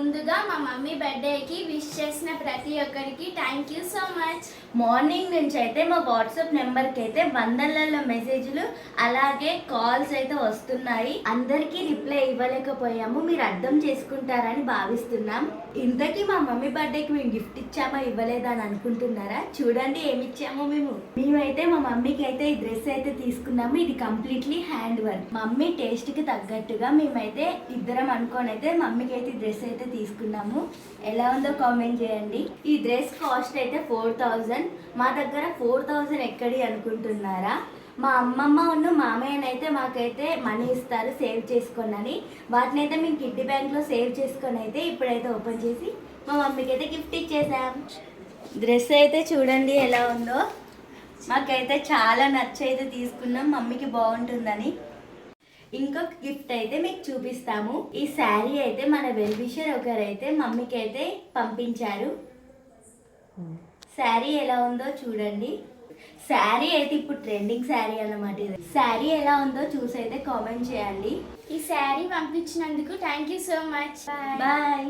ముందుగా మా మమ్మీ బర్త్డేకి విష్ చేసిన ప్రతి ఒక్కరికి thank you so much. Morning నుంచి అయితే మా వాట్సాప్ నెంబర్కి అయితే వందలలో మెసేజ్లు అలాగే కాల్స్ అయితే వస్తున్నాయి. అందరికీ రిప్లై ఇవ్వలేకపోయాము, మీరు అర్థం చేసుకుంటారని భావిస్తున్నాం. ఇంతకీ మా మమ్మీ బర్త్డేకి మేము గిఫ్ట్ ఇచ్చామా ఇవ్వలేదా అని అనుకుంటున్నారా? చూడండి ఏమి ఇచ్చామో మేమైతే మా మమ్మీకి అయితే ఈ డ్రెస్ అయితే తీసుకున్నాము. ఇది కంప్లీట్లీ హ్యాండ్ వర్క్. మమ్మీ టేస్ట్కి తగ్గట్టుగా మేమైతే ఇద్దరం అనుకోని అయితే మమ్మీకి అయితే ఈ డ్రెస్ అయితే తీసుకున్నాము. ఎలా ఉందో కామెంట్ చేయండి. ఈ డ్రెస్ కాస్ట్ అయితే 4000. మా దగ్గర 4000 ఎక్కడి అనుకుంటున్నారా? మా అమ్మమ్మ ఉన్న మామయ్యనైతే మాకైతే మనీ ఇస్తారు సేవ్ చేసుకోనని. వాటిని అయితే మేము కిడ్డీ బ్యాంక్లో సేవ్ చేసుకొని అయితే ఇప్పుడైతే ఓపెన్ చేసి మా మమ్మీకి అయితే గిఫ్ట్ ఇచ్చేసాం. డ్రెస్ అయితే చూడండి ఎలా ఉందో. మాకైతే చాలా నచ్చైతే తీసుకున్నాం, మమ్మీకి బాగుంటుందని. ఇంకొక గిఫ్ట్ అయితే మీకు చూపిస్తాము. ఈ శారీ అయితే మన వెల్ విషర్ ఒకరైతే మమ్మీకి అయితే పంపించారు. శారీ ఎలా ఉందో చూడండి. శారీ అయితే ఇప్పుడు ట్రెండింగ్ శారీ అన్నమాట. ఇది శారీ ఎలా ఉందో చూసి అయితే కామెంట్ చేయండి. ఈ శారీ పంపించినందుకు thank you so much. Bye.